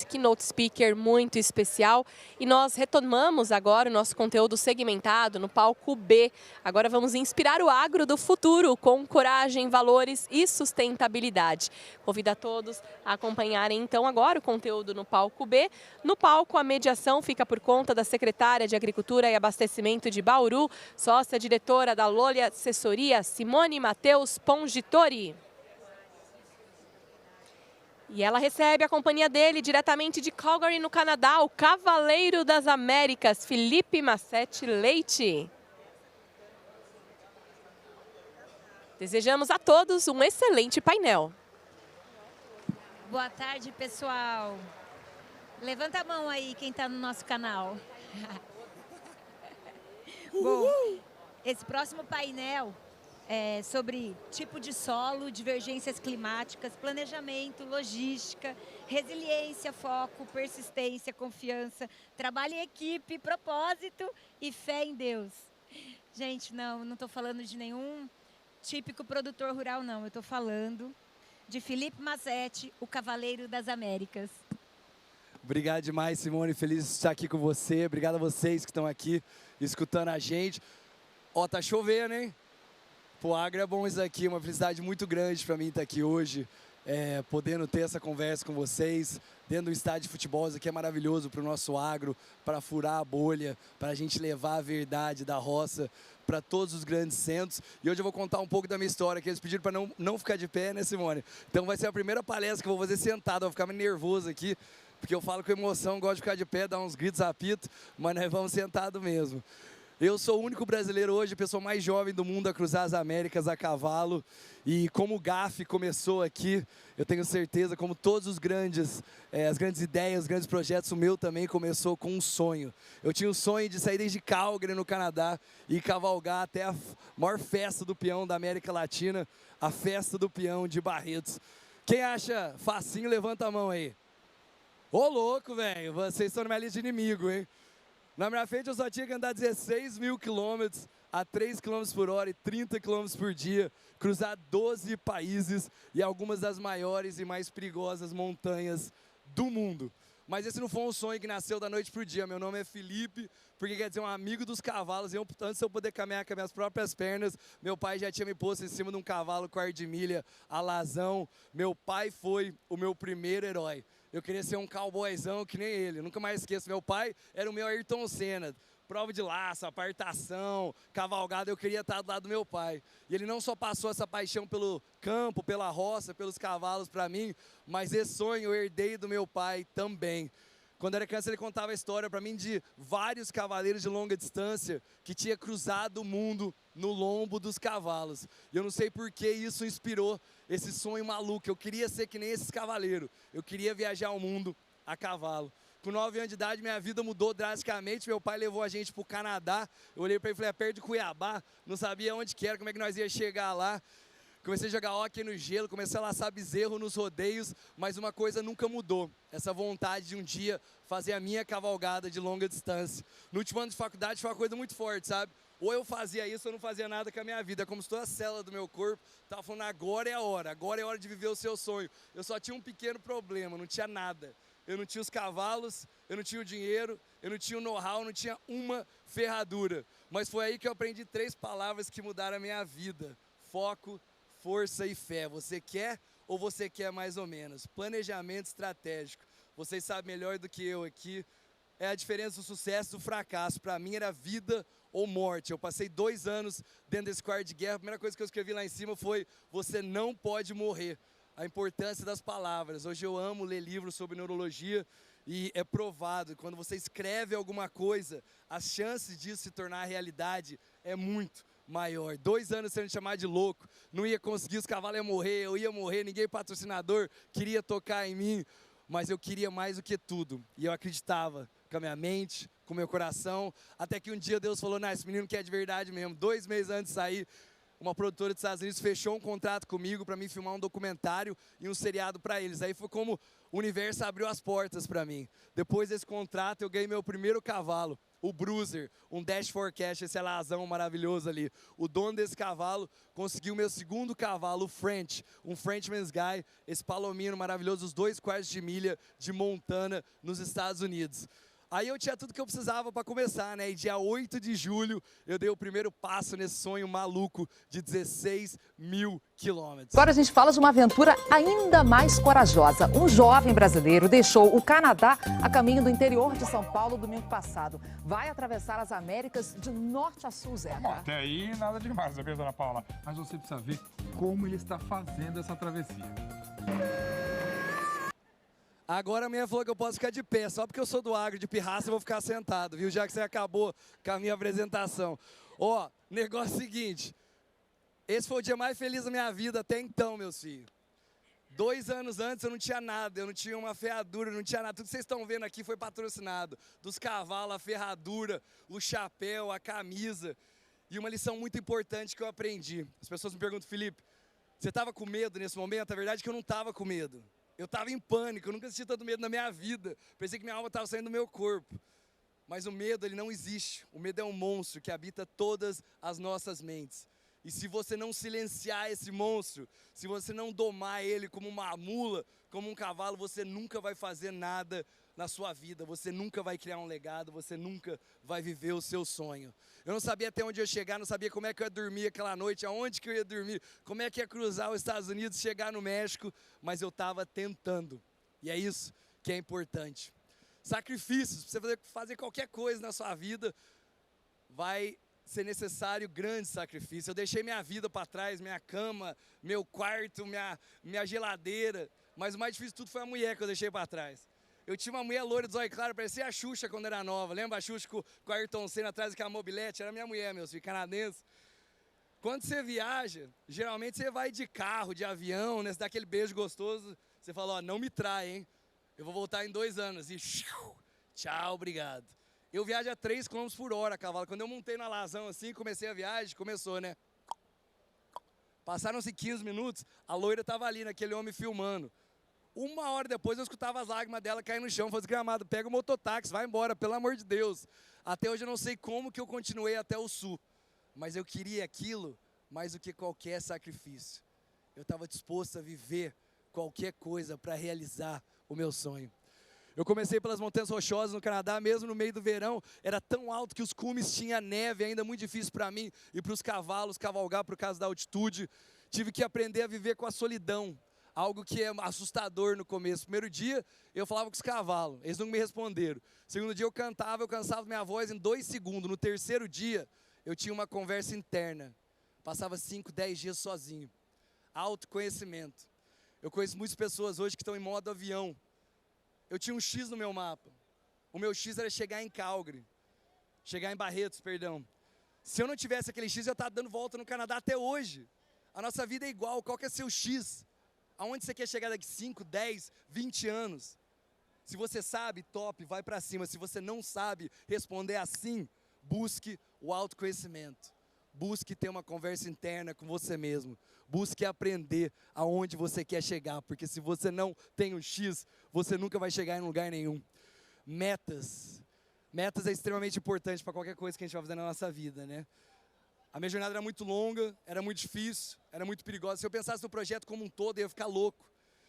keynote speaker muito especial e nós retomamos agora o nosso conteúdo segmentado no palco B. Agora vamos inspirar o agro do futuro com coragem, valores e sustentabilidade. Convido a todos a acompanharem então agora o conteúdo no palco B. No palco, a mediação fica por conta da secretária de Agricultura e Abastecimento de Bauru, sócia-diretora da Lolha Assessoria, Simone Matheus Pongitori. E ela recebe a companhia dele diretamente de Calgary, no Canadá, o Cavaleiro das Américas, Felipe Massetti Leite. Desejamos a todos um excelente painel. Boa tarde, pessoal. Levanta a mão aí quem está no nosso canal. Bom, esse próximo painel é sobre tipo de solo, divergências climáticas, planejamento, logística, resiliência, foco, persistência, confiança, trabalho em equipe, propósito e fé em Deus. Gente, não estou falando de nenhum típico produtor rural, não. Eu estou falando de Felipe Massetti, o Cavaleiro das Américas. Obrigado demais, Simone. Feliz de estar aqui com você. Obrigado a vocês que estão aqui escutando a gente. Ó, tá chovendo, hein? Pô, agro é bom isso aqui, uma felicidade muito grande para mim estar aqui hoje, podendo ter essa conversa com vocês, dentro do estádio de futebol. Isso aqui é maravilhoso para o nosso agro, para furar a bolha, para a gente levar a verdade da roça para todos os grandes centros. E hoje eu vou contar um pouco da minha história, que eles pediram para não ficar de pé, né, Simone? Então vai ser a primeira palestra que eu vou fazer sentado, eu vou ficar meio nervoso aqui, porque eu falo com emoção, gosto de ficar de pé, dar uns gritos, apito, mas nós vamos sentado mesmo. Eu sou o único brasileiro hoje, a pessoa mais jovem do mundo a cruzar as Américas a cavalo. E como o GAF começou aqui, eu tenho certeza, como todos os as grandes ideias, os grandes projetos, o meu também começou com um sonho. Eu tinha o sonho de sair desde Calgary, no Canadá, e cavalgar até a maior festa do peão da América Latina, a Festa do Peão de Barretos. Quem acha facinho, levanta a mão aí. Ô louco, velho, vocês estão na minha lista de inimigo, hein? Na minha frente eu só tinha que andar 16 mil quilômetros a 3 km por hora e 30 km por dia, cruzar 12 países e algumas das maiores e mais perigosas montanhas do mundo. Mas esse não foi um sonho que nasceu da noite para o dia. Meu nome é Felipe, porque quer dizer um amigo dos cavalos. Antes de eu poder caminhar com as minhas próprias pernas, meu pai já tinha me posto em cima de um cavalo quarto de milha, alazão. Meu pai foi o meu primeiro herói. Eu queria ser um cowboyzão que nem ele, nunca mais esqueço. Meu pai era o meu Ayrton Senna, prova de laço, apartação, cavalgada, eu queria estar do lado do meu pai. E ele não só passou essa paixão pelo campo, pela roça, pelos cavalos para mim, mas esse sonho eu herdei do meu pai também. Quando era criança ele contava a história para mim de vários cavaleiros de longa distância que tinha cruzado o mundo no lombo dos cavalos. E eu não sei por que isso inspirou esse sonho maluco. Eu queria ser que nem esses cavaleiros. Eu queria viajar o mundo a cavalo. Com 9 anos de idade, minha vida mudou drasticamente. Meu pai levou a gente para o Canadá. Eu olhei para ele e falei, é perto de Cuiabá. Não sabia onde que era, como é que nós ia chegar lá. Comecei a jogar hóquei no gelo, comecei a laçar bezerro nos rodeios, mas uma coisa nunca mudou. Essa vontade de um dia fazer a minha cavalgada de longa distância. No último ano de faculdade foi uma coisa muito forte, sabe? Ou eu fazia isso ou eu não fazia nada com a minha vida. É como se toda a célula do meu corpo estava falando, agora é a hora de viver o seu sonho. Eu só tinha um pequeno problema, não tinha nada. Eu não tinha os cavalos, eu não tinha o dinheiro, eu não tinha o know-how, não tinha uma ferradura. Mas foi aí que eu aprendi 3 palavras que mudaram a minha vida. Foco, força e fé. Você quer ou você quer mais ou menos? Planejamento estratégico. Vocês sabem melhor do que eu aqui. É a diferença do sucesso e do fracasso. Para mim era vida ou morte. Eu passei 2 anos dentro desse quarto de guerra. A primeira coisa que eu escrevi lá em cima foi: você não pode morrer. A importância das palavras. Hoje eu amo ler livros sobre neurologia e é provado que quando você escreve alguma coisa, as chances disso se tornar realidade é muito maior. 2 anos sendo chamado de louco, não ia conseguir, os cavalos iam morrer, eu ia morrer, ninguém patrocinador queria tocar em mim, mas eu queria mais do que tudo. E eu acreditava com a minha mente, com o meu coração, até que um dia Deus falou, não, esse menino quer de verdade mesmo. 2 meses antes de sair, uma produtora dos Estados Unidos fechou um contrato comigo para mim filmar um documentário e um seriado para eles. Aí foi como o universo abriu as portas para mim. Depois desse contrato, eu ganhei meu primeiro cavalo, o Bruiser, um Dash Forecast, esse alazão maravilhoso ali. O dono desse cavalo conseguiu meu segundo cavalo, o French, um Frenchman's Guy, esse palomino maravilhoso, os 2 quartos de milha de Montana, nos Estados Unidos. Aí eu tinha tudo que eu precisava para começar, né? E dia 8 de julho eu dei o primeiro passo nesse sonho maluco de 16 mil quilômetros. Agora a gente fala de uma aventura ainda mais corajosa. Um jovem brasileiro deixou o Canadá a caminho do interior de São Paulo domingo passado. Vai atravessar as Américas de norte a sul, Zé. Bom, até aí nada demais, sabia, dona Paula? Mas você precisa ver como ele está fazendo essa travessia. Agora a minha falou que eu posso ficar de pé, só porque eu sou do agro, de pirraça, eu vou ficar sentado, viu? Já que você acabou com a minha apresentação. Ó, negócio seguinte, esse foi o dia mais feliz da minha vida até então, meus filhos. 2 anos antes eu não tinha nada, eu não tinha uma ferradura, não tinha nada. Tudo que vocês estão vendo aqui foi patrocinado. Dos cavalos, a ferradura, o chapéu, a camisa. E uma lição muito importante que eu aprendi. As pessoas me perguntam, Felipe, você estava com medo nesse momento? A verdade é que eu não estava com medo. Eu estava em pânico, eu nunca senti tanto medo na minha vida. Pensei que minha alma estava saindo do meu corpo. Mas o medo, ele não existe. O medo é um monstro que habita todas as nossas mentes. E se você não silenciar esse monstro, se você não domar ele como uma mula, como um cavalo, você nunca vai fazer nada na sua vida. Você nunca vai criar um legado, você nunca vai viver o seu sonho. Eu não sabia até onde eu ia chegar, não sabia como é que eu ia dormir aquela noite, aonde que eu ia dormir, como é que ia cruzar os Estados Unidos, chegar no México, mas eu estava tentando. E é isso que é importante. Sacrifícios, para você fazer qualquer coisa na sua vida, vai ser necessário grande sacrifício. Eu deixei minha vida para trás, minha cama, meu quarto, minha geladeira, mas o mais difícil de tudo foi a mulher que eu deixei para trás. Eu tinha uma mulher loira de olhos claros, parecia a Xuxa quando era nova. Lembra a Xuxa com o Ayrton Senna atrás daquela mobilete? Era minha mulher, meus filhos, canadense. Quando você viaja, geralmente você vai de carro, de avião, né? Você dá aquele beijo gostoso. Você fala, ó, não me trai, hein? Eu vou voltar em 2 anos. E tchau, obrigado. Eu viajo a 3 km por hora a cavalo. Quando eu montei na alazão assim, comecei a viagem, começou, né? Passaram-se 15 minutos, a loira estava ali, naquele homem filmando. 1 hora depois eu escutava as lágrimas dela cair no chão, falei, desgramado, pega o mototáxi, vai embora, pelo amor de Deus. Até hoje eu não sei como que eu continuei até o sul, mas eu queria aquilo mais do que qualquer sacrifício. Eu estava disposto a viver qualquer coisa para realizar o meu sonho. Eu comecei pelas Montanhas Rochosas no Canadá, mesmo no meio do verão, era tão alto que os cumes tinham neve, ainda muito difícil para mim e para os cavalos cavalgar por causa da altitude. Tive que aprender a viver com a solidão. Algo que é assustador no começo. Primeiro dia, eu falava com os cavalos, eles não me responderam. Segundo dia, eu cantava, eu cansava minha voz em 2 segundos. No terceiro dia, eu tinha uma conversa interna. Passava 5, 10 dias sozinho. Autoconhecimento. Eu conheço muitas pessoas hoje que estão em modo avião. Eu tinha um X no meu mapa. O meu X era chegar em Calgary. Chegar em Barretos, perdão. Se eu não tivesse aquele X, eu estava dando volta no Canadá até hoje. A nossa vida é igual. Qual que é seu X? Aonde você quer chegar daqui 5, 10, 20 anos? Se você sabe, top, vai para cima. Se você não sabe responder assim, busque o autoconhecimento. Busque ter uma conversa interna com você mesmo. Busque aprender aonde você quer chegar. Porque se você não tem um X, você nunca vai chegar em lugar nenhum. Metas. Metas é extremamente importante para qualquer coisa que a gente vai fazer na nossa vida, né? A minha jornada era muito longa, era muito difícil, era muito perigosa. Se eu pensasse no projeto como um todo, eu ia ficar louco.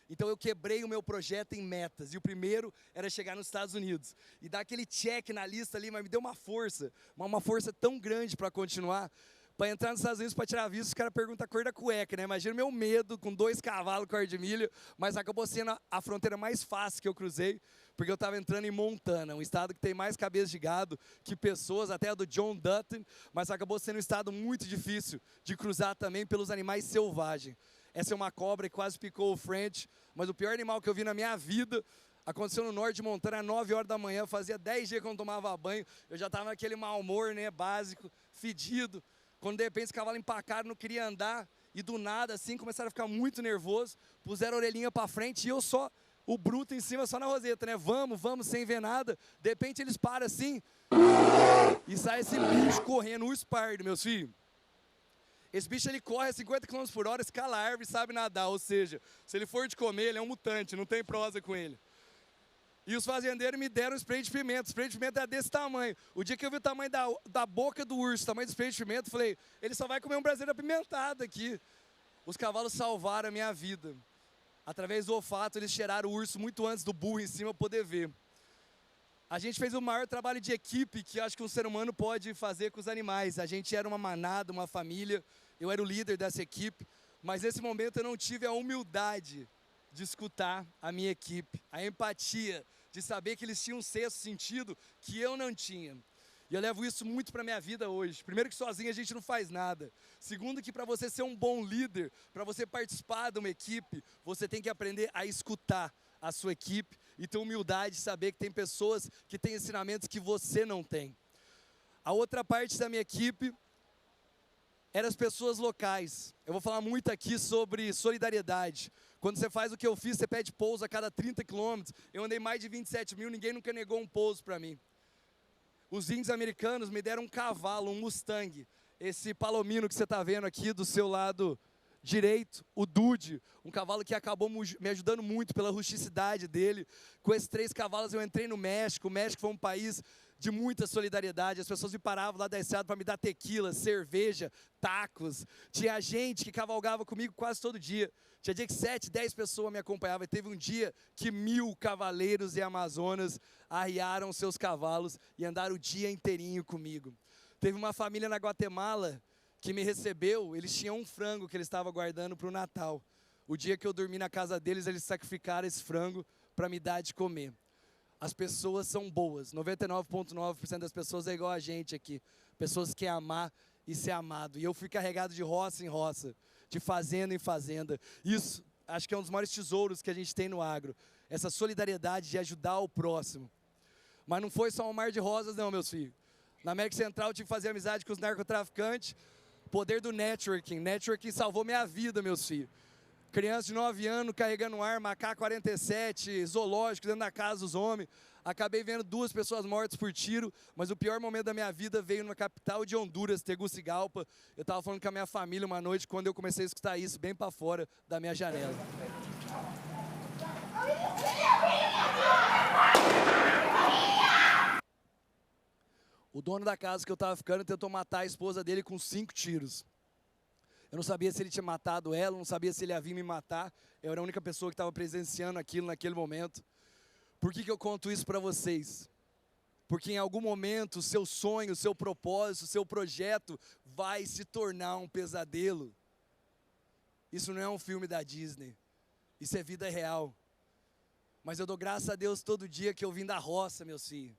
Então eu quebrei o meu projeto em metas. E o primeiro era chegar nos Estados Unidos. E dar aquele check na lista ali, mas me deu uma força tão grande para continuar. Para entrar nos Estados Unidos, para tirar visto, os caras perguntam a cor da cueca, né? Imagina o meu medo com 2 cavalos, cor de milho, mas acabou sendo a fronteira mais fácil que eu cruzei, porque eu estava entrando em Montana, um estado que tem mais cabeças de gado que pessoas, até a do John Dutton, mas acabou sendo um estado muito difícil de cruzar também pelos animais selvagens. Essa é uma cobra que quase picou o French, mas o pior animal que eu vi na minha vida aconteceu no norte de Montana, às 9 horas da manhã, fazia 10 dias que eu não tomava banho, eu já estava naquele mau humor, né, básico, fedido. Quando de repente os cavalos empacaram, não queria andar, e do nada, assim, começaram a ficar muito nervosos, puseram a orelhinha para frente, e eu só, o bruto em cima, só na roseta, né? Vamos, sem ver nada. De repente eles param assim, e sai esse bicho correndo, o espardo, meus filhos. Esse bicho, ele corre a 50 km por hora, escala a árvore e sabe nadar, ou seja, se ele for de comer, ele é um mutante, não tem prosa com ele. E os fazendeiros me deram um spray de pimenta. O spray de pimenta é desse tamanho. O dia que eu vi o tamanho da boca do urso, o tamanho do spray de pimenta, eu falei, ele só vai comer um brasileiro apimentado aqui. Os cavalos salvaram a minha vida. Através do olfato, eles cheiraram o urso muito antes do burro em cima poder ver. A gente fez o maior trabalho de equipe que acho que um ser humano pode fazer com os animais. A gente era uma manada, uma família. Eu era o líder dessa equipe. Mas nesse momento eu não tive a humildade de escutar a minha equipe. A empatia de saber que eles tinham um sexto sentido que eu não tinha. E eu levo isso muito para a minha vida hoje. Primeiro que sozinho a gente não faz nada. Segundo que para você ser um bom líder, para você participar de uma equipe, você tem que aprender a escutar a sua equipe e ter humildade de saber que tem pessoas que têm ensinamentos que você não tem. A outra parte da minha equipe eram as pessoas locais. Eu vou falar muito aqui sobre solidariedade. Quando você faz o que eu fiz, você pede pouso a cada 30 quilômetros. Eu andei mais de 27 mil, ninguém nunca negou um pouso para mim. Os índios americanos me deram um cavalo, um Mustang. Esse palomino que você está vendo aqui do seu lado direito, o Dude, um cavalo que acabou me ajudando muito pela rusticidade dele. Com esses 3 cavalos eu entrei no México. O México foi um país de muita solidariedade. As pessoas me paravam lá da estrada para me dar tequila, cerveja, tacos. Tinha gente que cavalgava comigo quase todo dia. Tinha dia que 7, 10 pessoas me acompanhavam. E teve um dia que 1000 cavaleiros e amazonas arriaram seus cavalos e andaram o dia inteirinho comigo. Teve uma família na Guatemala que me recebeu, eles tinham um frango que eles estavam guardando para o Natal. O dia que eu dormi na casa deles, eles sacrificaram esse frango para me dar de comer. As pessoas são boas, 99,9% das pessoas é igual a gente aqui. Pessoas que querem amar e ser amado. E eu fui carregado de roça em roça, de fazenda em fazenda. Isso, acho que é um dos maiores tesouros que a gente tem no agro. Essa solidariedade de ajudar o próximo. Mas não foi só um mar de rosas não, meus filhos. Na América Central eu tive que fazer amizade com os narcotraficantes. Poder do networking. Networking salvou minha vida, meus filhos. Criança de 9 anos carregando arma, AK-47, zoológico dentro da casa dos homens. Acabei vendo 2 pessoas mortas por tiro, mas o pior momento da minha vida veio na capital de Honduras, Tegucigalpa. Eu estava falando com a minha família uma noite quando eu comecei a escutar isso bem para fora da minha janela. O dono da casa que eu estava ficando tentou matar a esposa dele com 5 tiros. Eu não sabia se ele tinha matado ela, não sabia se ele ia vir me matar. Eu era a única pessoa que estava presenciando aquilo naquele momento. Por que eu conto isso para vocês? Porque em algum momento o seu sonho, o seu propósito, o seu projeto vai se tornar um pesadelo. Isso não é um filme da Disney. Isso é vida real. Mas eu dou graças a Deus todo dia que eu vim da roça, meus filhos.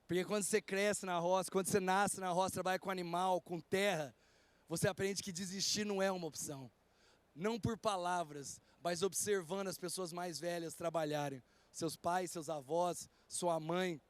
Porque quando você cresce na roça, quando você nasce na roça, trabalha com animal, com terra, você aprende que desistir não é uma opção. Não por palavras, mas observando as pessoas mais velhas trabalharem. Seus pais, seus avós, sua mãe,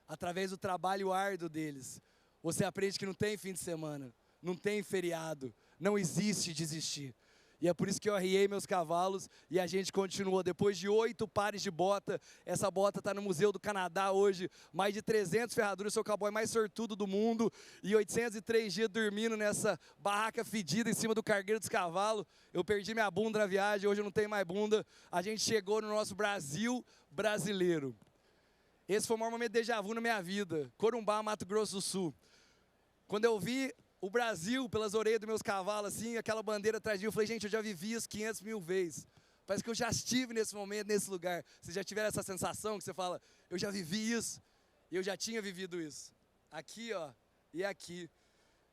através do trabalho árduo deles. Você aprende que não tem fim de semana, não tem feriado, não existe desistir. E é por isso que eu arriei meus cavalos e a gente continuou. Depois de 8 pares de bota, essa bota está no Museu do Canadá hoje. Mais de 300 ferraduras, sou o cowboy mais sortudo do mundo. E 803 dias dormindo nessa barraca fedida em cima do cargueiro dos cavalos. Eu perdi minha bunda na viagem, hoje eu não tenho mais bunda. A gente chegou no nosso Brasil brasileiro. Esse foi o maior momento de déjà vu na minha vida. Corumbá, Mato Grosso do Sul. Quando eu vi o Brasil pelas orelhas dos meus cavalos, assim, aquela bandeira atrás de mim, eu falei, gente, eu já vivi isso 500 mil vezes. Parece que eu já estive nesse momento, nesse lugar. Vocês já tiveram essa sensação que você fala, eu já vivi isso, e eu já tinha vivido isso. Aqui, ó, e aqui.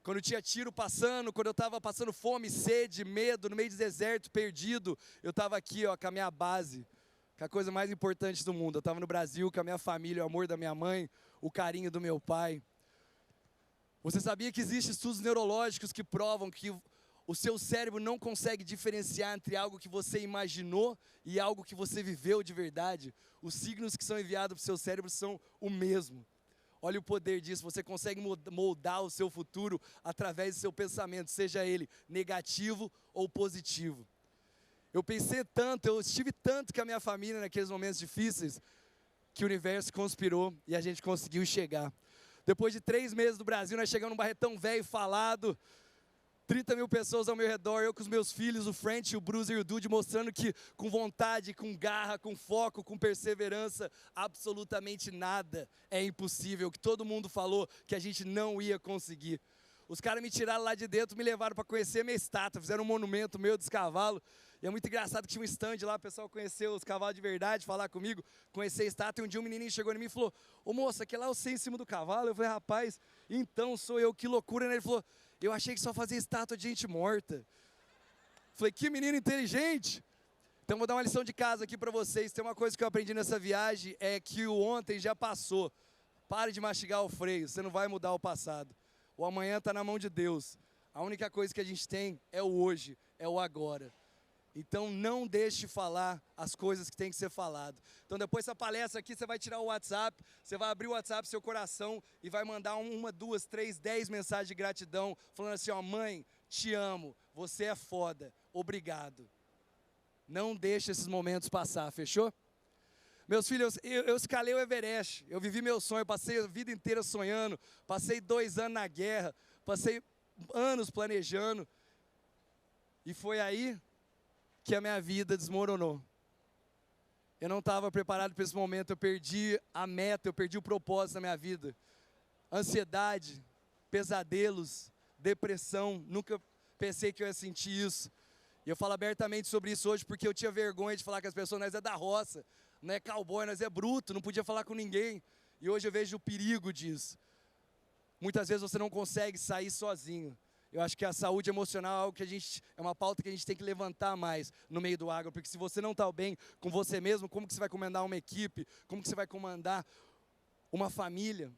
Quando tinha tiro passando, quando eu estava passando fome, sede, medo, no meio do deserto, perdido, eu estava aqui, ó, com a minha base, com a coisa mais importante do mundo. Eu estava no Brasil com a minha família, o amor da minha mãe, o carinho do meu pai. Você sabia que existem estudos neurológicos que provam que o seu cérebro não consegue diferenciar entre algo que você imaginou e algo que você viveu de verdade? Os signos que são enviados para o seu cérebro são o mesmo. Olha o poder disso, você consegue moldar o seu futuro através do seu pensamento, seja ele negativo ou positivo. Eu pensei tanto, eu estive tanto com a minha família naqueles momentos difíceis, que o universo conspirou e a gente conseguiu chegar. Depois de 3 meses do Brasil, nós chegamos num barretão velho falado. 30 mil pessoas ao meu redor, eu com os meus filhos, o French, o Bruiser e o Dude, mostrando que com vontade, com garra, com foco, com perseverança, absolutamente nada é impossível, que todo mundo falou que a gente não ia conseguir. Os caras me tiraram lá de dentro, me levaram para conhecer a minha estátua, fizeram um monumento meu dos cavalos. E é muito engraçado que tinha um stand lá, o pessoal conheceu os cavalos de verdade, falar comigo, conhecer a estátua. E um dia um menininho chegou em mim e falou: ô moça, aquele lá é você em cima do cavalo? Eu falei: rapaz, então sou eu, que loucura, né? Ele falou: eu achei que só fazia estátua de gente morta. Falei: que menino inteligente. Então vou dar uma lição de casa aqui para vocês. Tem uma coisa que eu aprendi nessa viagem, é que o ontem já passou. Pare de mastigar o freio, você não vai mudar o passado. O amanhã está na mão de Deus. A única coisa que a gente tem é o hoje, é o agora. Então não deixe de falar as coisas que tem que ser falado. Então depois dessa palestra aqui, você vai tirar o WhatsApp, você vai abrir o WhatsApp, seu coração, e vai mandar 1, 2, 3, 10 mensagens de gratidão, falando assim: ó, mãe, te amo, você é foda, obrigado. Não deixe esses momentos passar, fechou? Meus filhos, eu escalei o Everest, eu vivi meu sonho, passei a vida inteira sonhando, passei 2 anos na guerra, passei anos planejando, e foi aí que a minha vida desmoronou. Eu não estava preparado para esse momento, eu perdi a meta, eu perdi o propósito da minha vida. Ansiedade, pesadelos, depressão, nunca pensei que eu ia sentir isso. E eu falo abertamente sobre isso hoje porque eu tinha vergonha de falar com as pessoas: nós é da roça, não é cowboy, nós é bruto, não podia falar com ninguém. E hoje eu vejo o perigo disso. Muitas vezes você não consegue sair sozinho. Eu acho que a saúde emocional é algo que é uma pauta que a gente tem que levantar mais no meio do agro, porque se você não está bem com você mesmo, como que você vai comandar uma equipe? Como que você vai comandar uma família?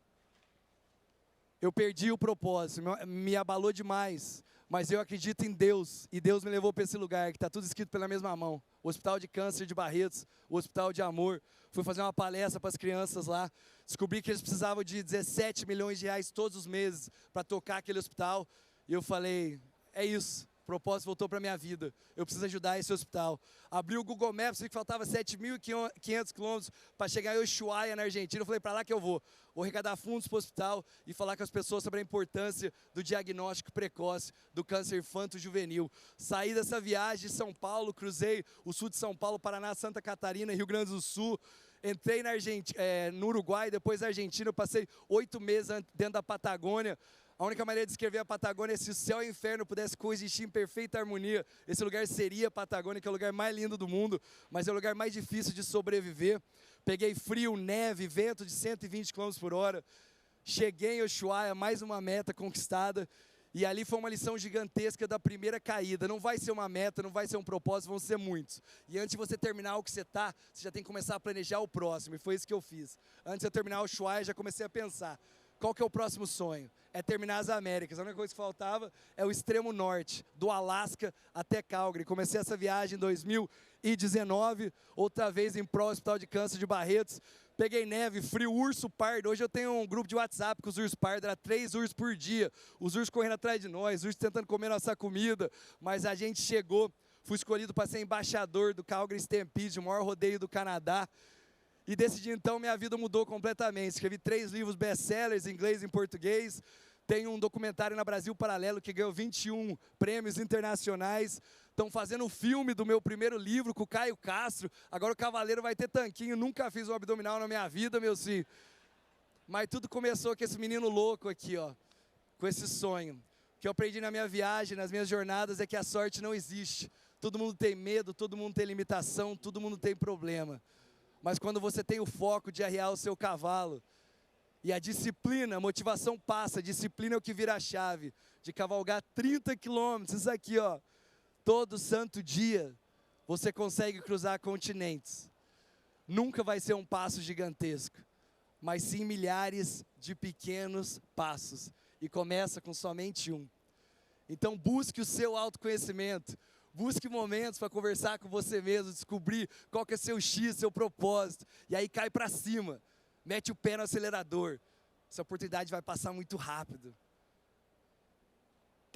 Eu perdi o propósito, me abalou demais, mas eu acredito em Deus, e Deus me levou para esse lugar, que está tudo escrito pela mesma mão. O Hospital de Câncer de Barretos, o Hospital de Amor. Fui fazer uma palestra para as crianças lá, descobri que eles precisavam de 17 milhões de reais todos os meses para tocar aquele hospital, e eu falei: é isso. O propósito voltou para a minha vida, eu preciso ajudar esse hospital. Abri o Google Maps, vi que faltava 7.500 quilômetros para chegar em Ushuaia, na Argentina. Eu falei: para lá que eu vou arrecadar fundos para o hospital e falar com as pessoas sobre a importância do diagnóstico precoce do câncer infanto-juvenil. Saí dessa viagem de São Paulo, cruzei o sul de São Paulo, Paraná, Santa Catarina, Rio Grande do Sul, entrei no Uruguai, depois na Argentina. Eu passei 8 meses dentro da Patagônia. A única maneira de descrever a Patagônia é: se o céu e o inferno pudessem coexistir em perfeita harmonia, esse lugar seria a Patagônia, que é o lugar mais lindo do mundo, mas é o lugar mais difícil de sobreviver. Peguei frio, neve, vento de 120 km por hora. Cheguei em Ushuaia, mais uma meta conquistada. E ali foi uma lição gigantesca da primeira caída. Não vai ser uma meta, não vai ser um propósito, vão ser muitos. E antes de você terminar o que você está, você já tem que começar a planejar o próximo. E foi isso que eu fiz. Antes de eu terminar o Ushuaia, já comecei a pensar: qual que é o próximo sonho? É terminar as Américas. A única coisa que faltava é o extremo norte, do Alasca até Calgary. Comecei essa viagem em 2019, outra vez em prol do Hospital de Câncer de Barretos. Peguei neve, frio, urso pardo. Hoje eu tenho um grupo de WhatsApp com os ursos pardos, era 3 ursos por dia. Os ursos correndo atrás de nós, os ursos tentando comer nossa comida. Mas a gente chegou, fui escolhido para ser embaixador do Calgary Stampede, o maior rodeio do Canadá. E desde então minha vida mudou completamente. Escrevi 3 livros best-sellers em inglês e em português. Tenho um documentário na Brasil Paralelo que ganhou 21 prêmios internacionais. Estão fazendo um filme do meu primeiro livro com o Caio Castro. Agora o Cavaleiro vai ter tanquinho. Nunca fiz um abdominal na minha vida, meu filho. Mas tudo começou com esse menino louco aqui, ó, com esse sonho. O que eu aprendi na minha viagem, nas minhas jornadas, é que a sorte não existe. Todo mundo tem medo, todo mundo tem limitação, todo mundo tem problema. Mas quando você tem o foco de arriar o seu cavalo, e a disciplina, a motivação passa, a disciplina é o que vira a chave, de cavalgar 30 quilômetros, isso aqui, ó, todo santo dia, você consegue cruzar continentes. Nunca vai ser um passo gigantesco, mas sim milhares de pequenos passos, e começa com somente um. Então busque o seu autoconhecimento. Busque momentos para conversar com você mesmo, descobrir qual que é seu X, seu propósito. E aí cai para cima, mete o pé no acelerador. Essa oportunidade vai passar muito rápido.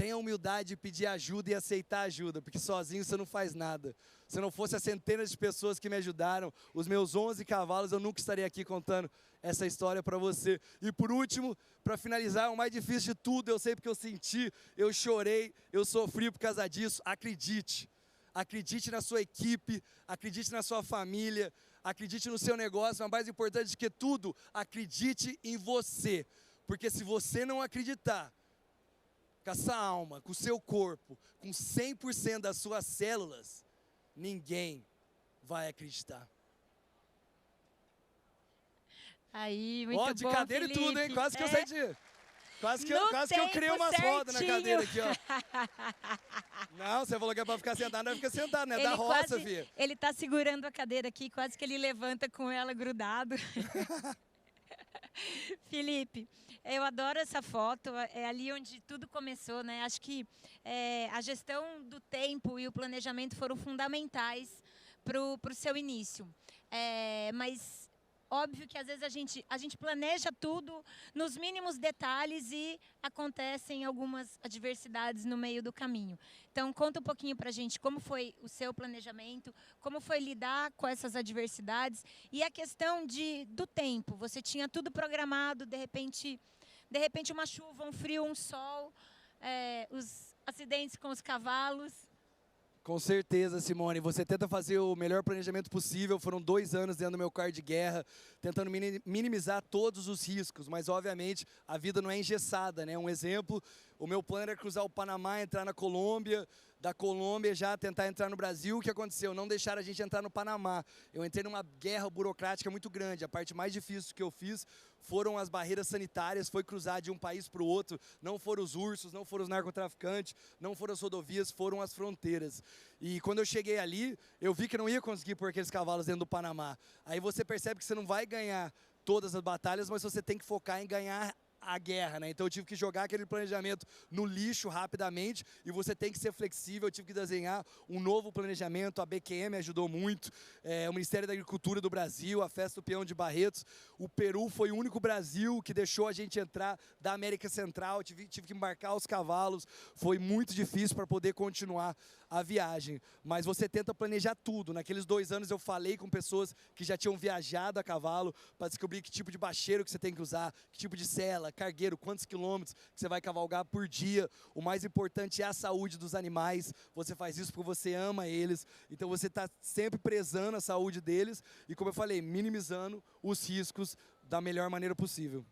tenha a humildade de pedir ajuda e aceitar ajuda, porque sozinho você não faz nada. Se não fosse as centenas de pessoas que me ajudaram, os meus 11 cavalos, eu nunca estaria aqui contando essa história para você. E por último, para finalizar, o mais difícil de tudo, eu sei porque eu senti, eu chorei, eu sofri por causa disso. Acredite. Acredite na sua equipe, acredite na sua família, acredite no seu negócio, mas mais importante que tudo, acredite em você. Porque se você não acreditar, com a sua alma, com o seu corpo, com 100% das suas células, ninguém vai acreditar. Aí, muito Ó, de bom, cadeira Felipe. e tudo, hein? Quase que eu saí de... Quase que eu criei umas tempo rodas na cadeira aqui, certinho. ó. Não, você falou que é pra ficar sentado, não é ficar sentado, né? Da Ele roça, quase- filho. Ele tá segurando a cadeira aqui, quase que ele levanta com ela grudado. Felipe, eu adoro essa foto, é ali onde tudo começou, né? Acho que a gestão do tempo e o planejamento foram fundamentais para o seu início. Mas óbvio que às vezes a gente planeja tudo nos mínimos detalhes e acontecem algumas adversidades no meio do caminho. Então, conta um pouquinho pra gente como foi o seu planejamento, como foi lidar com essas adversidades e a questão do tempo. Você tinha tudo programado, de repente uma chuva, um frio, um sol, os acidentes com os cavalos. Com certeza, Simone. Você tenta fazer o melhor planejamento possível. Foram 2 anos dentro do meu carro de guerra, tentando minimizar todos os riscos. Mas, obviamente, a vida não é engessada, né? Um exemplo, o meu plano era cruzar o Panamá, entrar na Colômbia, da Colômbia já tentar entrar no Brasil. O que aconteceu? Não deixaram a gente entrar no Panamá. Eu entrei numa guerra burocrática muito grande. A parte mais difícil que eu fiz foram as barreiras sanitárias, foi cruzar de um país para o outro. Não foram os ursos, não foram os narcotraficantes, não foram as rodovias, foram as fronteiras. E quando eu cheguei ali, eu vi que não ia conseguir pôr aqueles cavalos dentro do Panamá. Aí você percebe que você não vai ganhar todas as batalhas, mas você tem que focar em ganhar a guerra, né? Então eu tive que jogar aquele planejamento no lixo rapidamente e você tem que ser flexível. Eu tive que desenhar um novo planejamento. A BQM ajudou muito, o Ministério da Agricultura do Brasil, a Festa do Peão de Barretos. O Peru foi o único Brasil que deixou a gente entrar da América Central. Tive que embarcar os cavalos. Foi muito difícil para poder continuar a viagem. Mas você tenta planejar tudo. Naqueles 2 anos eu falei com pessoas que já tinham viajado a cavalo para descobrir que tipo de bacheiro que você tem que usar, que tipo de sela, cargueiro, quantos quilômetros que você vai cavalgar por dia. O mais importante é a saúde dos animais. Você faz isso porque você ama eles. Então você está sempre prezando a saúde deles e, como eu falei, minimizando os riscos da melhor maneira possível.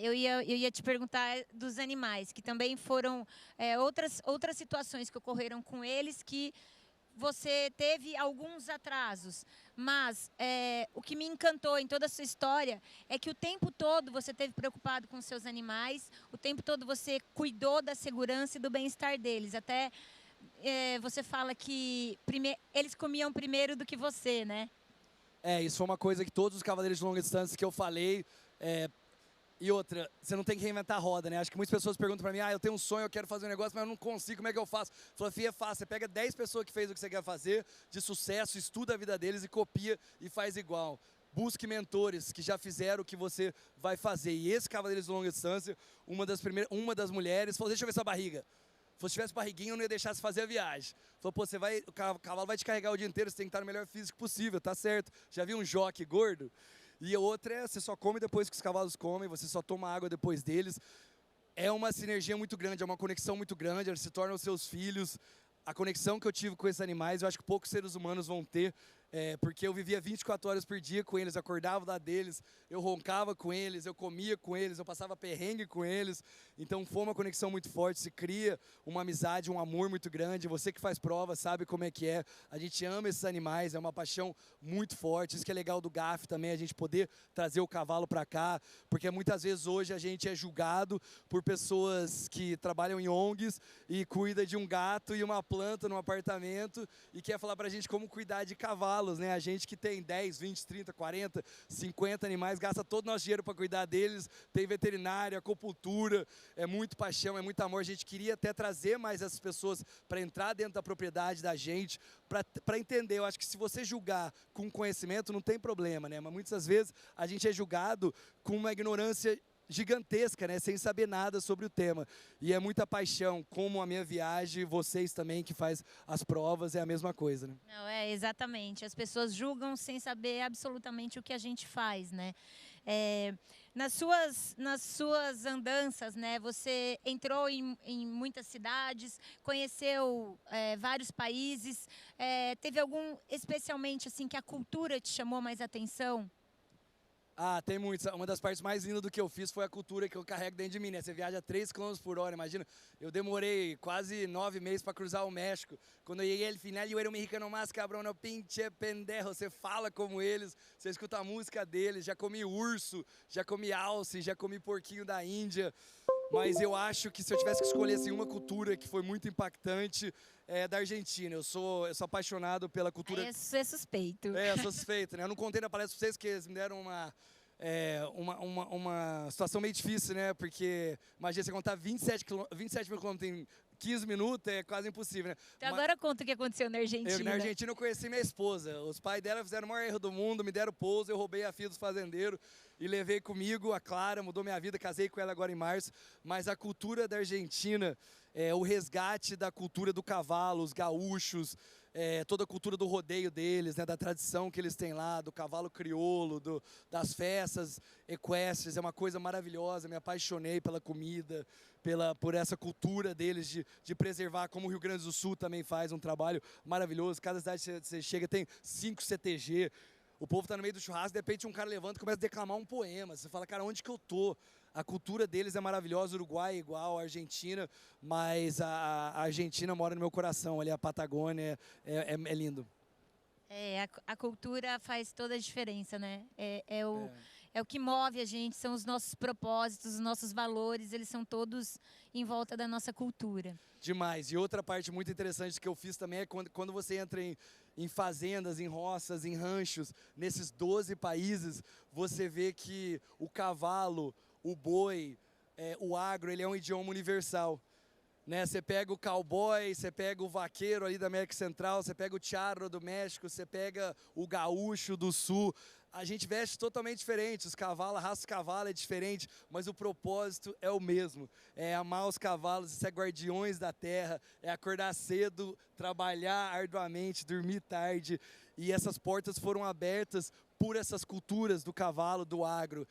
Eu ia te perguntar dos animais, que também foram outras situações que ocorreram com eles que você teve alguns atrasos, mas o que me encantou em toda a sua história é que o tempo todo você esteve preocupado com seus animais, o tempo todo você cuidou da segurança e do bem-estar deles. Até você fala que eles comiam primeiro do que você, né? Isso foi uma coisa que todos os cavaleiros de longa distância que eu falei... E outra, você não tem que reinventar a roda, né? Acho que muitas pessoas perguntam pra mim, eu tenho um sonho, eu quero fazer um negócio, mas eu não consigo, como é que eu faço? Fala, filha, é fácil, você pega 10 pessoas que fez o que você quer fazer, de sucesso, estuda a vida deles e copia e faz igual. Busque mentores que já fizeram o que você vai fazer. E esse Cavaleiros de Longa Distância, uma das mulheres falou, deixa eu ver sua barriga. Se tivesse barriguinha, eu não ia deixar você fazer a viagem. Falou, pô, o cavalo vai te carregar o dia inteiro, você tem que estar no melhor físico possível, tá certo. Já viu um jockey gordo? E a outra é, você só come depois que os cavalos comem, você só toma água depois deles. É uma sinergia muito grande, é uma conexão muito grande, eles se tornam seus filhos. A conexão que eu tive com esses animais, eu acho que poucos seres humanos vão ter, porque eu vivia 24 horas por dia com eles, acordava lá deles, eu roncava com eles, eu comia com eles, eu passava perrengue com eles. Então foi uma conexão muito forte, se cria uma amizade, um amor muito grande. Você que faz prova sabe como é que é. A gente ama esses animais, é uma paixão muito forte. Isso que é legal do GAF também, a gente poder trazer o cavalo para cá, porque muitas vezes hoje a gente é julgado por pessoas que trabalham em ONGs e cuida de um gato e uma planta no apartamento e quer falar pra gente como cuidar de cavalos, né? A gente que tem 10, 20, 30, 40, 50 animais, gasta todo o nosso dinheiro para cuidar deles, tem veterinária, acupuntura, é muito paixão, é muito amor. A gente queria até trazer mais essas pessoas para entrar dentro da propriedade da gente, para entender. Eu acho que se você julgar com conhecimento, não tem problema, né? Mas muitas vezes a gente é julgado com uma ignorância gigantesca, né? Sem saber nada sobre o tema. E é muita paixão, como a minha viagem, vocês também que faz as provas, é a mesma coisa, né? Não, exatamente. As pessoas julgam sem saber absolutamente o que a gente faz, né? Nas suas andanças, né? Você entrou em muitas cidades, conheceu vários países. Teve algum, especialmente, assim, que a cultura te chamou mais atenção? Ah, tem muitos. Uma das partes mais lindas do que eu fiz foi a cultura que eu carrego dentro de mim, né? Você viaja a 3 km por hora, imagina. Eu demorei quase 9 meses para cruzar o México. Quando eu cheguei ao final, eu era um mexicano mais cabrão, no pinche pendejo. Você fala como eles, você escuta a música deles. Já comi urso, já comi alce, já comi porquinho da Índia. Mas eu acho que se eu tivesse que escolher assim, uma cultura que foi muito impactante, é da Argentina. Eu sou apaixonado pela cultura... Isso é suspeito. Eu sou suspeito, né? Eu não contei na palestra pra vocês que eles me deram uma situação meio difícil, né? Porque, imagina, você contar 27 mil quilômetros em 15 minutos é quase impossível, né? Então agora conta o que aconteceu na Argentina. Na Argentina eu conheci minha esposa. Os pais dela fizeram o maior erro do mundo, me deram pouso, eu roubei a filha dos fazendeiros e levei comigo a Clara, mudou minha vida, casei com ela agora em março. Mas a cultura da Argentina, o resgate da cultura do cavalo, os gaúchos, toda a cultura do rodeio deles, né, da tradição que eles têm lá, do cavalo crioulo, das festas equestres, é uma coisa maravilhosa. Me apaixonei pela comida, por essa cultura deles de preservar, como o Rio Grande do Sul também faz um trabalho maravilhoso. Cada cidade que você chega tem 5 CTG. O povo tá no meio do churrasco, de repente um cara levanta e começa a declamar um poema. Você fala, cara, onde que eu tô? A cultura deles é maravilhosa, o Uruguai é igual, a Argentina, mas a Argentina mora no meu coração, ali a Patagônia é lindo. A cultura faz toda a diferença, né? É o que move a gente, são os nossos propósitos, os nossos valores, eles são todos em volta da nossa cultura. Demais. E outra parte muito interessante que eu fiz também é quando você entra em fazendas, em roças, em ranchos, nesses 12 países, você vê que o cavalo, o boi, o agro, ele é um idioma universal. Né? Você pega o cowboy, você pega o vaqueiro ali da América Central, você pega o charro do México, você pega o gaúcho do Sul. A gente veste totalmente diferente, os cavalos, a raça do cavalo é diferente, mas o propósito é o mesmo. É amar os cavalos, ser guardiões da terra, é acordar cedo, trabalhar arduamente, dormir tarde. E essas portas foram abertas por essas culturas do cavalo, do agro.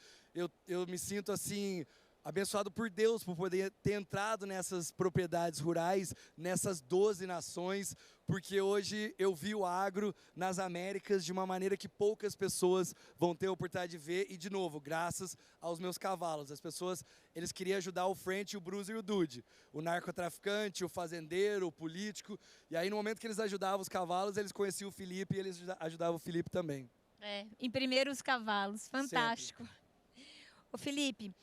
Eu me sinto assim... abençoado por Deus, por poder ter entrado nessas propriedades rurais, nessas 12 nações, porque hoje eu vi o agro nas Américas de uma maneira que poucas pessoas vão ter a oportunidade de ver, e de novo, graças aos meus cavalos. As pessoas, eles queriam ajudar o French, o Bruce e o Dude, o narcotraficante, o fazendeiro, o político, e aí no momento que eles ajudavam os cavalos, eles conheciam o Felipe e eles ajudavam o Felipe também. Em primeiro os cavalos, fantástico. Sempre. Ô Felipe,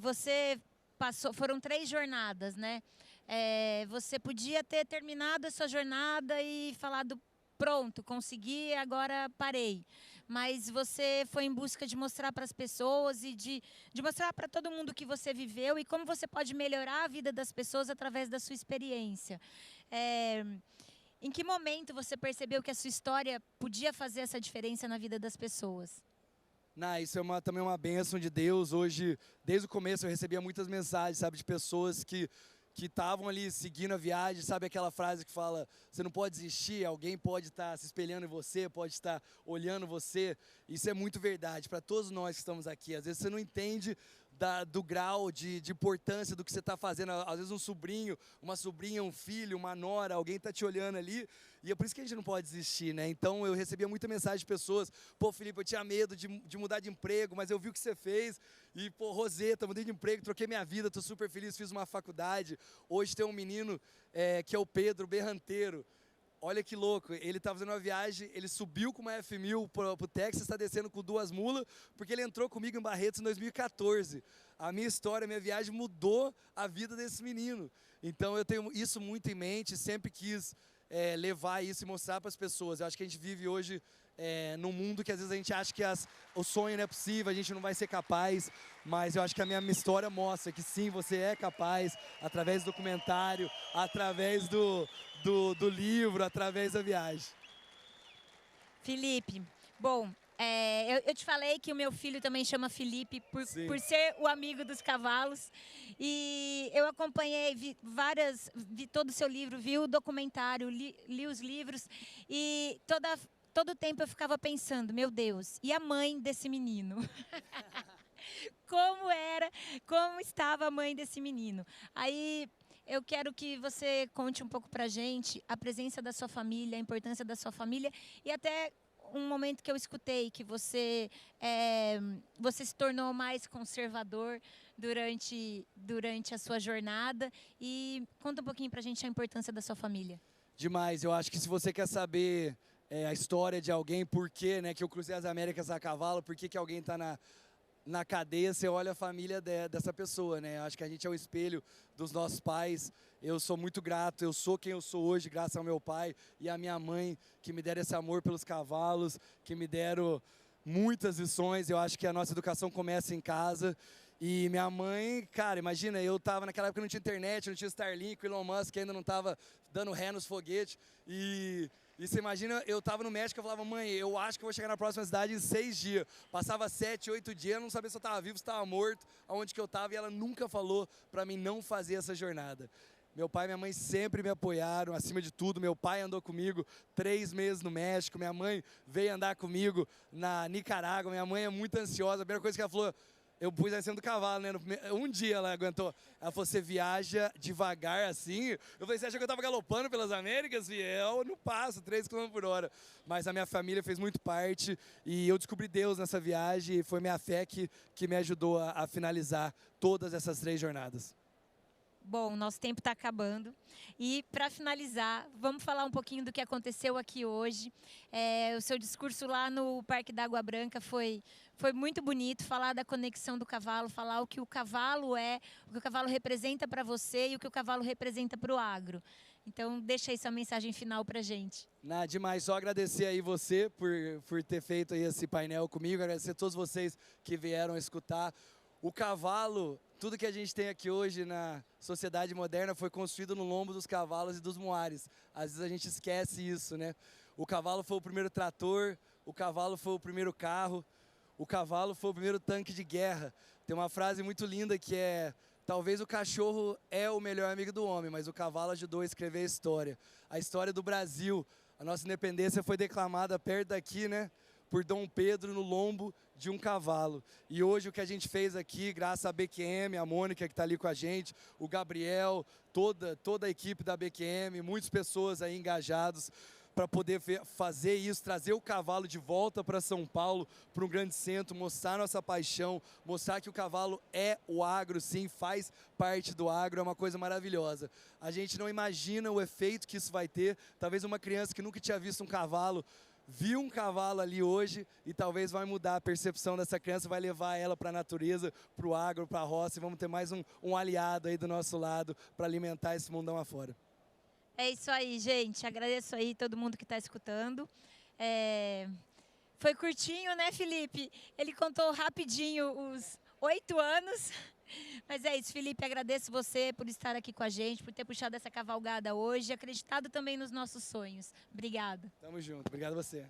você passou, foram 3 jornadas, né? Você podia ter terminado essa jornada e falado, pronto, consegui, agora parei. Mas você foi em busca de mostrar para as pessoas e de mostrar para todo mundo o que você viveu e como você pode melhorar a vida das pessoas através da sua experiência. Em que momento você percebeu que a sua história podia fazer essa diferença na vida das pessoas? Isso é também uma bênção de Deus. Hoje, desde o começo, eu recebia muitas mensagens, sabe, de pessoas que estavam ali seguindo a viagem, sabe aquela frase que fala, você não pode desistir, alguém pode estar se espelhando em você, pode estar olhando você. Isso é muito verdade para todos nós que estamos aqui. Às vezes você não entende do grau de importância do que você está fazendo. Às vezes um sobrinho, uma sobrinha, um filho, uma nora, alguém está te olhando ali, e é por isso que a gente não pode desistir, né? Então eu recebia muita mensagem de pessoas, pô Felipe, eu tinha medo de mudar de emprego, mas eu vi o que você fez, e pô Roseta, mudei de emprego, troquei minha vida, estou super feliz, fiz uma faculdade. Hoje tem um menino que é o Pedro Berranteiro. Olha que louco, ele está fazendo uma viagem, ele subiu com uma F1000 para o Texas, está descendo com 2 mulas, porque ele entrou comigo em Barretos em 2014. A minha história, a minha viagem mudou a vida desse menino. Então eu tenho isso muito em mente, sempre quis levar isso e mostrar para as pessoas. Eu acho que a gente vive hoje num mundo que às vezes a gente acha que o sonho não é possível, a gente não vai ser capaz, mas eu acho que a minha história mostra que sim, você é capaz, através do documentário, através do livro, através da viagem. Felipe, bom, Eu te falei que o meu filho também chama Felipe por ser o amigo dos cavalos. E eu acompanhei, vi todo o seu livro, vi o documentário, li os livros. E todo tempo eu ficava pensando, meu Deus, e a mãe desse menino? Como estava a mãe desse menino? Aí eu quero que você conte um pouco pra gente a presença da sua família, a importância da sua família e até um momento que eu escutei que você se tornou mais conservador durante a sua jornada. E conta um pouquinho pra gente a importância da sua família. Demais, eu acho que se você quer saber a história de alguém, por que, né, que eu cruzei as Américas a cavalo, por que alguém está na cadeia, você olha a família dessa pessoa, né? Acho que a gente é o espelho dos nossos pais. Eu sou muito grato, eu sou quem eu sou hoje, graças ao meu pai e à minha mãe, que me deram esse amor pelos cavalos, que me deram muitas lições. Eu acho que a nossa educação começa em casa. E minha mãe, cara, imagina, eu tava naquela época, não tinha internet, não tinha Starlink, o Elon Musk ainda não tava dando ré nos foguetes. E você imagina, eu tava no México, eu falava, mãe, eu acho que eu vou chegar na próxima cidade em 6 dias. Passava 7, 8 dias, eu não sabia se eu tava vivo, se tava morto, aonde que eu tava, e ela nunca falou pra mim não fazer essa jornada. Meu pai e minha mãe sempre me apoiaram, acima de tudo. Meu pai andou comigo 3 meses no México, minha mãe veio andar comigo na Nicarágua. Minha mãe é muito ansiosa, a primeira coisa que ela falou, eu pus a cena do cavalo, né? Um dia ela aguentou. Ela falou, você viaja devagar assim? Eu falei, você acha que eu tava galopando pelas Américas? Eu não passo 3 km por hora. Mas a minha família fez muito parte e eu descobri Deus nessa viagem e foi minha fé que me ajudou a finalizar todas essas 3 jornadas. Bom, nosso tempo está acabando. E, para finalizar, vamos falar um pouquinho do que aconteceu aqui hoje. O seu discurso lá no Parque da Água Branca foi muito bonito. Falar da conexão do cavalo, falar o que o cavalo é, o que o cavalo representa para você e o que o cavalo representa para o agro. Então, deixa aí sua mensagem final para a gente. Nada demais, só agradecer aí você por ter feito aí esse painel comigo, agradecer a todos vocês que vieram escutar. O cavalo, tudo que a gente tem aqui hoje na sociedade moderna foi construído no lombo dos cavalos e dos moares. Às vezes a gente esquece isso, né? O cavalo foi o primeiro trator, o cavalo foi o primeiro carro, o cavalo foi o primeiro tanque de guerra. Tem uma frase muito linda que é: talvez o cachorro é o melhor amigo do homem, mas o cavalo ajudou a escrever a história. A história do Brasil, a nossa independência foi declamada perto daqui, né? Por Dom Pedro no lombo de um cavalo. E hoje o que a gente fez aqui, graças à BQM, a Mônica que está ali com a gente, o Gabriel, toda a equipe da BQM, muitas pessoas aí engajados para poder fazer isso, trazer o cavalo de volta para São Paulo, para um grande centro, mostrar nossa paixão, mostrar que o cavalo é o agro, sim, faz parte do agro, é uma coisa maravilhosa. A gente não imagina o efeito que isso vai ter. Talvez uma criança que nunca tinha visto um cavalo viu um cavalo ali hoje e talvez vai mudar a percepção dessa criança, vai levar ela para a natureza, para o agro, para a roça, e vamos ter mais um aliado aí do nosso lado para alimentar esse mundão afora. É isso aí, gente. Agradeço aí todo mundo que está escutando. Foi curtinho, né, Felipe? Ele contou rapidinho os 8 anos. Mas é isso, Felipe, agradeço você por estar aqui com a gente, por ter puxado essa cavalgada hoje e acreditado também nos nossos sonhos. Obrigada. Tamo junto, obrigado a você.